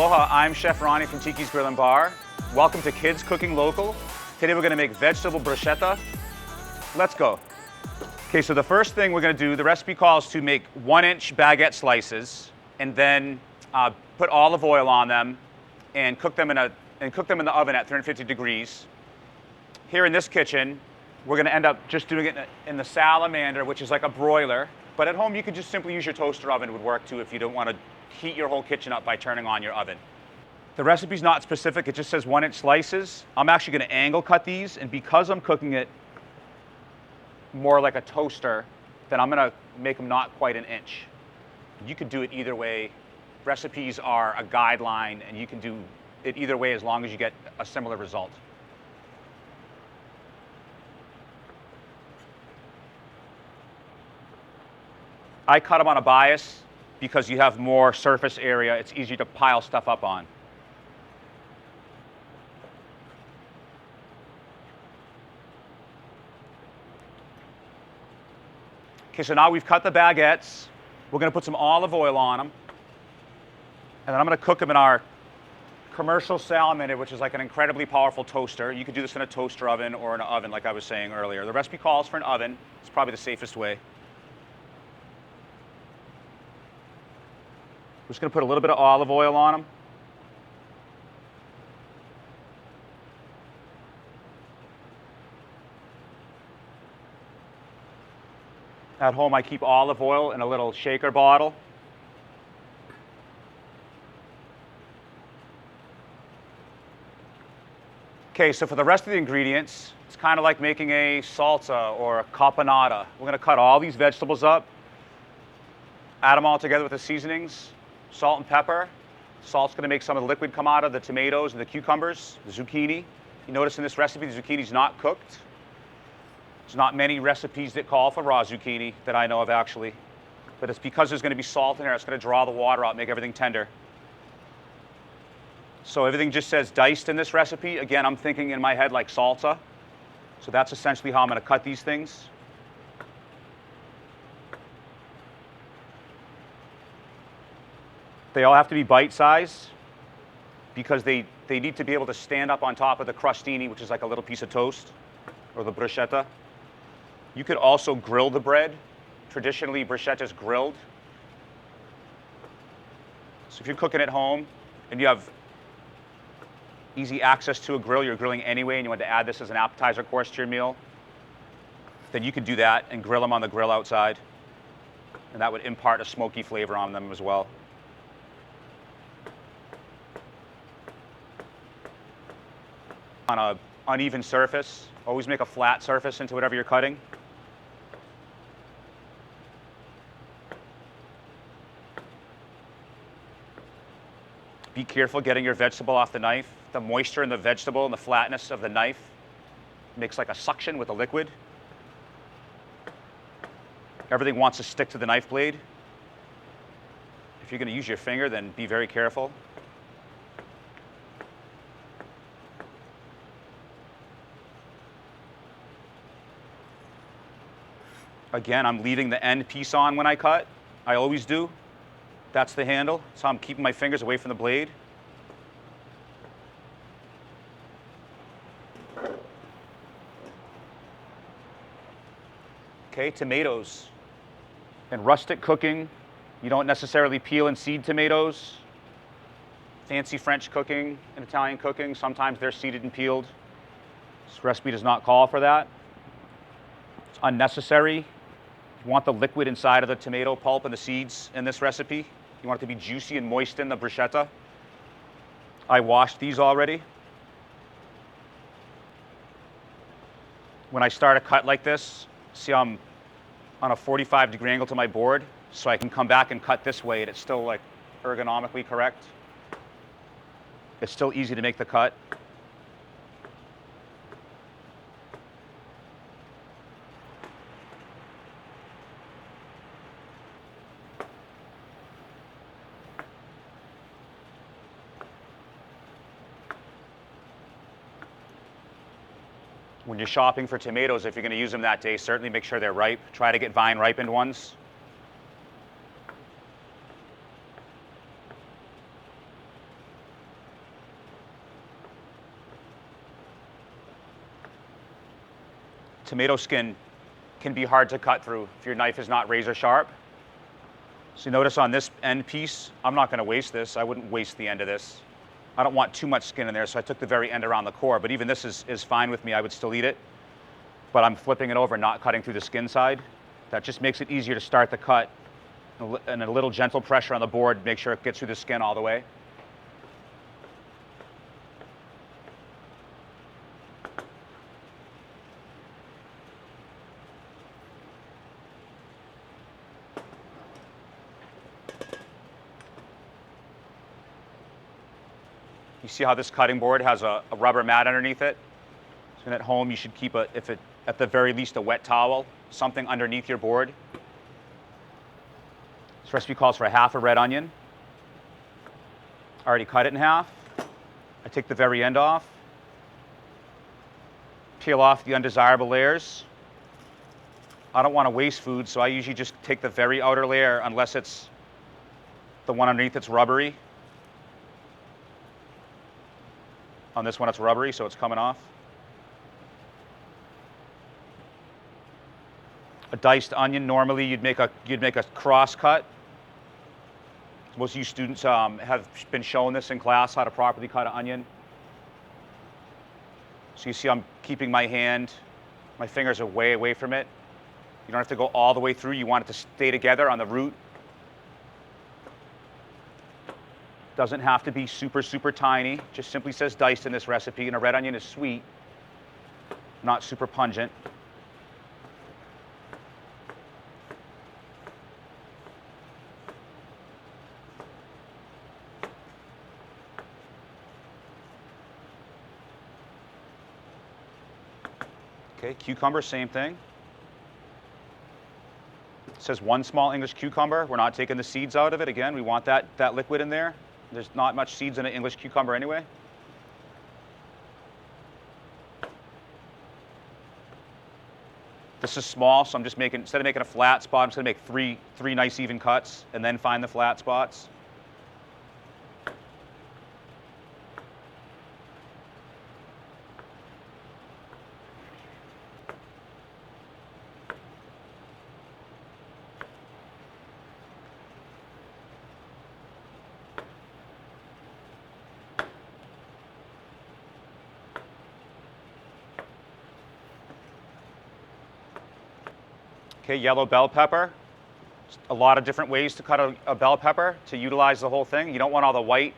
Aloha, I'm Chef Ronnie from Tiki's Grill and Bar. Welcome to Kids Cooking Local. Today we're gonna make vegetable bruschetta. Let's go. Okay, so the first thing we're gonna do, the recipe calls to make 1-inch baguette slices and then put olive oil on them and cook them in the oven at 350 degrees. Here in this kitchen, we're gonna end up just doing it in the salamander, which is like a broiler. But at home, you could just simply use your toaster oven. It would work too if you don't want to heat your whole kitchen up by turning on your oven. The recipe's not specific, it just says 1-inch slices. I'm actually gonna angle cut these, and because I'm cooking it more like a toaster, then I'm gonna make them not quite an inch. You could do it either way. Recipes are a guideline, and you can do it either way as long as you get a similar result. I cut them on a bias because you have more surface area. It's easier to pile stuff up on. Okay, so now we've cut the baguettes. We're gonna put some olive oil on them. And then I'm gonna cook them in our commercial salamander, which is like an incredibly powerful toaster. You could do this in a toaster oven or in an oven, like I was saying earlier. The recipe calls for an oven. It's probably the safest way. We're just going to put a little bit of olive oil on them. At home, I keep olive oil in a little shaker bottle. Okay, so for the rest of the ingredients, it's kind of like making a salsa or a caponata. We're going to cut all these vegetables up, add them all together with the seasonings. Salt and pepper. Salt's going to make some of the liquid come out of the tomatoes and the cucumbers, the zucchini. You notice in this recipe, the zucchini's not cooked. There's not many recipes that call for raw zucchini that I know of, actually. But it's because there's going to be salt in there, it's going to draw the water out, make everything tender. So everything just says diced in this recipe. Again, I'm thinking in my head like salsa. So that's essentially how I'm going to cut these things. They all have to be bite-sized because they need to be able to stand up on top of the crostini, which is like a little piece of toast, or the bruschetta. You could also grill the bread. Traditionally, bruschetta is grilled. So if you're cooking at home and you have easy access to a grill, you're grilling anyway, and you want to add this as an appetizer course to your meal, then you could do that and grill them on the grill outside. And that would impart a smoky flavor on them as well. On an uneven surface, always make a flat surface into whatever you're cutting. Be careful getting your vegetable off the knife. The moisture in the vegetable and the flatness of the knife makes like a suction with the liquid. Everything wants to stick to the knife blade. If you're going to use your finger, then be very careful. Again, I'm leaving the end piece on when I cut. I always do. That's the handle. So I'm keeping my fingers away from the blade. Okay, tomatoes. In rustic cooking, you don't necessarily peel and seed tomatoes. Fancy French cooking and Italian cooking, sometimes they're seeded and peeled. This recipe does not call for that. It's unnecessary. You want the liquid inside of the tomato pulp and the seeds in this recipe. You want it to be juicy and moist in the bruschetta. I washed these already. When I start a cut like this, see I'm on a 45-degree angle to my board, so I can come back and cut this way and it's still like ergonomically correct. It's still easy to make the cut. When you're shopping for tomatoes, if you're going to use them that day, certainly make sure they're ripe. Try to get vine ripened ones. tomato skin can be hard to cut through if your knife is not razor sharp. So you notice on this end piece, I'm not going to waste this. I wouldn't waste the end of this. I don't want too much skin in there, so I took the very end around the core. But even this is fine with me. I would still eat it. But I'm flipping it over, not cutting through the skin side. That just makes it easier to start the cut. And a little gentle pressure on the board, make sure it gets through the skin all the way. You see how this cutting board has a rubber mat underneath it? So at home, you should keep at the very least, a wet towel, something underneath your board. This recipe calls for a half a red onion. I already cut it in half. I take the very end off, peel off the undesirable layers. I don't want to waste food, so I usually just take the very outer layer, unless it's the one underneath that's rubbery. On this one, it's rubbery, so it's coming off. A diced onion, normally you'd make a cross cut. Most of you students have been shown this in class, how to properly cut an onion. So you see I'm keeping my fingers are way away from it. You don't have to go all the way through. You want it to stay together on the root. Doesn't have to be super, super tiny. Just simply says diced in this recipe, and a red onion is sweet, not super pungent. Okay, cucumber, same thing. It says 1 small English cucumber. We're not taking the seeds out of it. Again, we want that liquid in there. There's not much seeds in an English cucumber anyway. This is small, so I'm just making, instead of making a flat spot, I'm just gonna make three nice even cuts and then find the flat spots. Okay, yellow bell pepper. A lot of different ways to cut a bell pepper to utilize the whole thing. You don't want all the white,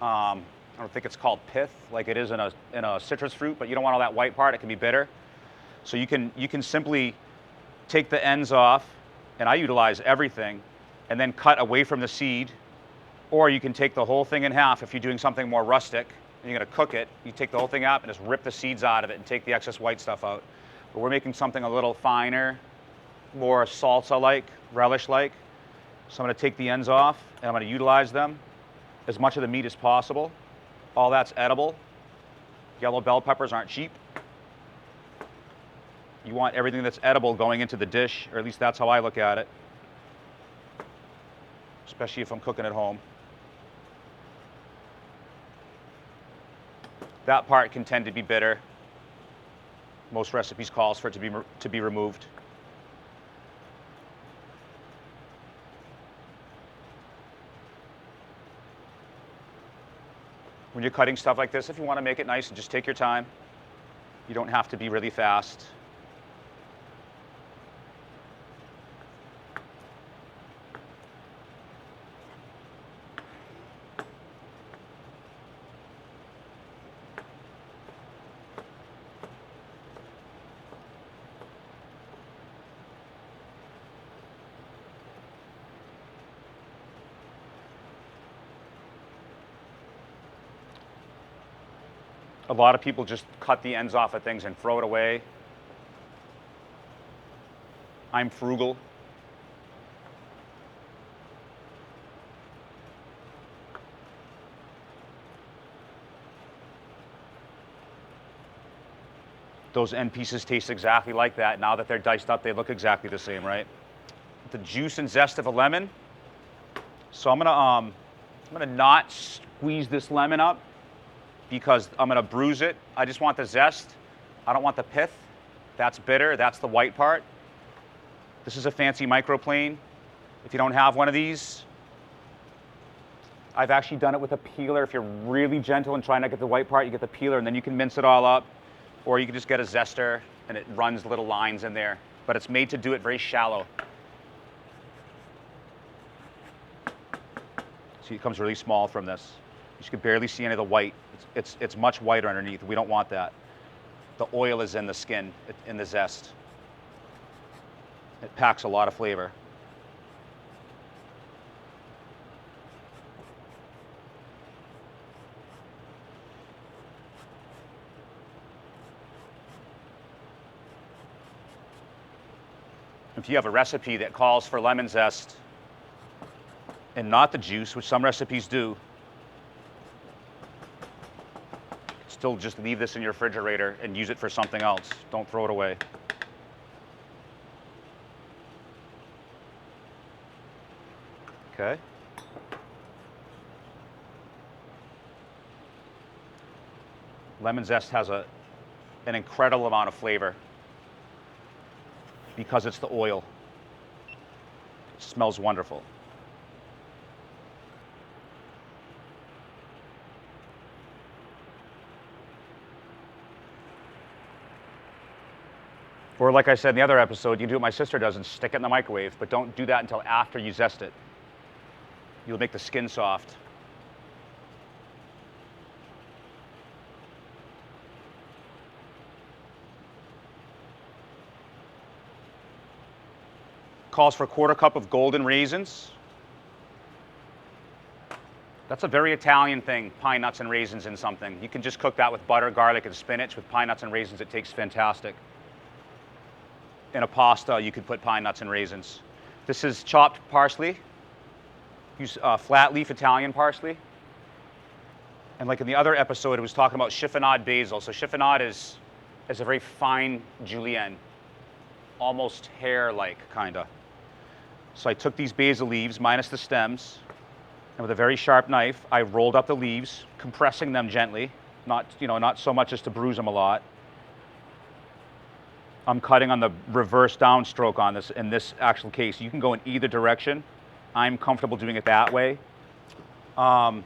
I don't think it's called pith like it is in a citrus fruit, but you don't want all that white part. It can be bitter. So you can simply take the ends off, and I utilize everything, and then cut away from the seed. Or you can take the whole thing in half if you're doing something more rustic and you're gonna cook it. You take the whole thing out and just rip the seeds out of it and take the excess white stuff out. But we're making something a little finer, more salsa-like, relish-like. So I'm gonna take the ends off and I'm gonna utilize them, as much of the meat as possible. All that's edible. Yellow bell peppers aren't cheap. You want everything that's edible going into the dish, or at least that's how I look at it, especially if I'm cooking at home. That part can tend to be bitter. Most recipes calls for it to be removed. When you're cutting stuff like this, if you want to make it nice, just take your time. You don't have to be really fast. A lot of people just cut the ends off of things and throw it away. I'm frugal. Those end pieces taste exactly like that. Now that they're diced up, they look exactly the same, right? The juice and zest of a lemon. So I'm gonna not squeeze this lemon up, because I'm gonna bruise it. I just want the zest. I don't want the pith. That's bitter, that's the white part. This is a fancy microplane. If you don't have one of these, I've actually done it with a peeler. If you're really gentle and trying to get the white part, you get the peeler and then you can mince it all up. Or you can just get a zester and it runs little lines in there. But it's made to do it very shallow. See, it comes really small from this. You can barely see any of the white. It's much whiter underneath. We don't want that. The oil is in the skin, in the zest. It packs a lot of flavor. If you have a recipe that calls for lemon zest and not the juice, which some recipes do, still just leave this in your refrigerator and use it for something else. Don't throw it away. Okay. Lemon zest has an incredible amount of flavor because it's the oil. It smells wonderful. Or like I said in the other episode, you can do what my sister does and stick it in the microwave, but don't do that until after you zest it. You'll make the skin soft. Calls for a 1/4 cup of golden raisins. That's a very Italian thing, pine nuts and raisins in something. You can just cook that with butter, garlic, and spinach. With pine nuts and raisins, it tastes fantastic. In a pasta, you could put pine nuts and raisins. This is chopped parsley. Use flat leaf Italian parsley. And like in the other episode, it was talking about chiffonade basil. So chiffonade is a very fine julienne, almost hair-like, kind of. So I took these basil leaves, minus the stems, and with a very sharp knife, I rolled up the leaves, compressing them gently, not so much as to bruise them a lot. I'm cutting on the reverse downstroke on this in this actual case. You can go in either direction. I'm comfortable doing it that way. Now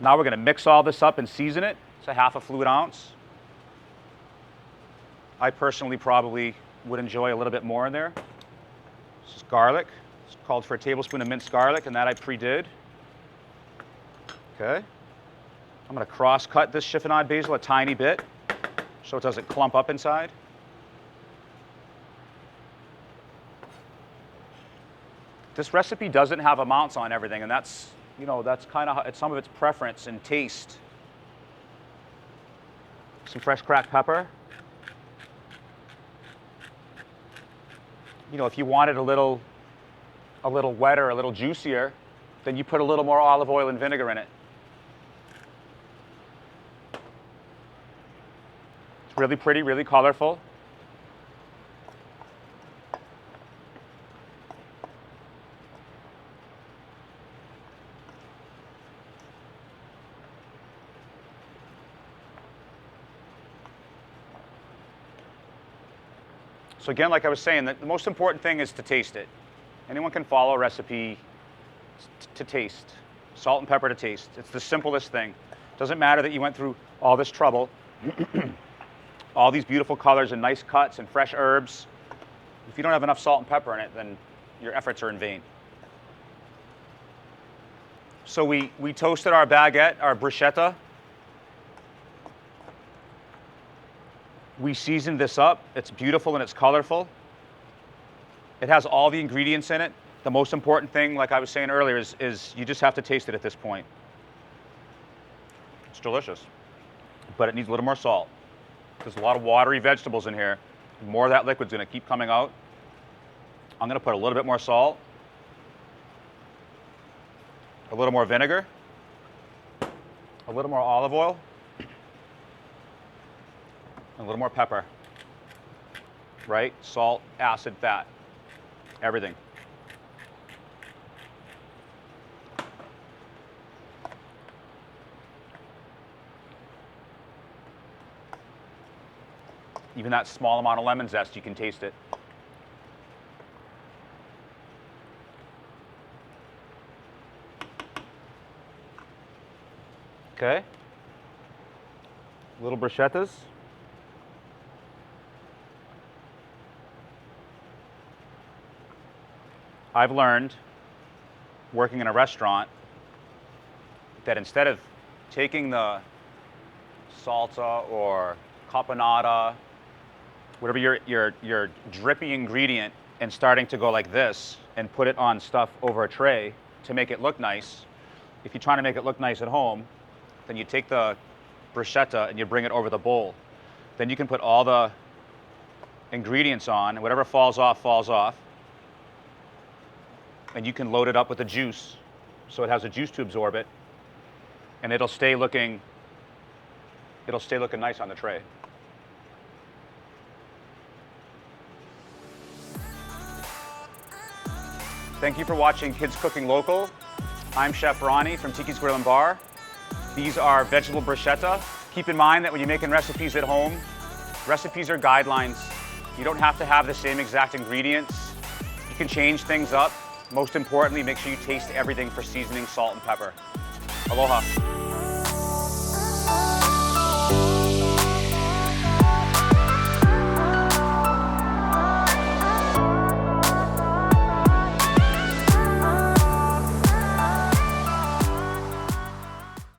we're going to mix all this up and season it. It's a 1/2 fluid ounce. I personally probably would enjoy a little bit more in there. This is garlic. It's called for a tablespoon of minced garlic, and that I pre-did. Okay. I'm going to cross-cut this chiffonade basil a tiny bit so it doesn't clump up inside. This recipe doesn't have amounts on everything, and that's kind of some of its preference and taste. Some fresh cracked pepper. If you want it a little wetter, a little juicier, then you put a little more olive oil and vinegar in it. It's really pretty, really colorful. So again, like I was saying, the most important thing is to taste it. Anyone can follow a recipe to taste. Salt and pepper to taste. It's the simplest thing. Doesn't matter that you went through all this trouble, all these beautiful colors and nice cuts and fresh herbs. If you don't have enough salt and pepper in it, then your efforts are in vain. So we toasted our baguette, our bruschetta. We seasoned this up. It's beautiful and it's colorful. It has all the ingredients in it. The most important thing, like I was saying earlier, is you just have to taste it at this point. It's delicious, but it needs a little more salt. There's a lot of watery vegetables in here. More of that liquid's going to keep coming out. I'm going to put a little bit more salt, a little more vinegar, a little more olive oil, and a little more pepper, right? Salt, acid, fat, everything. Even that small amount of lemon zest, you can taste it. Okay. Little bruschettas. I've learned, working in a restaurant, that instead of taking the salsa or caponata, whatever your drippy ingredient, and starting to go like this and put it on stuff over a tray to make it look nice, if you're trying to make it look nice at home, then you take the bruschetta and you bring it over the bowl. Then you can put all the ingredients on, and whatever falls off, falls off. And you can load it up with the juice, so it has a juice to absorb it, and it'll stay looking nice on the tray. Thank you for watching Kids Cooking Local. I'm Chef Ronnie from Tiki's Grill and Bar. These are vegetable bruschetta. Keep in mind that when you're making recipes at home, recipes are guidelines. You don't have to have the same exact ingredients. You can change things up. Most importantly, make sure you taste everything for seasoning, salt, and pepper. Aloha.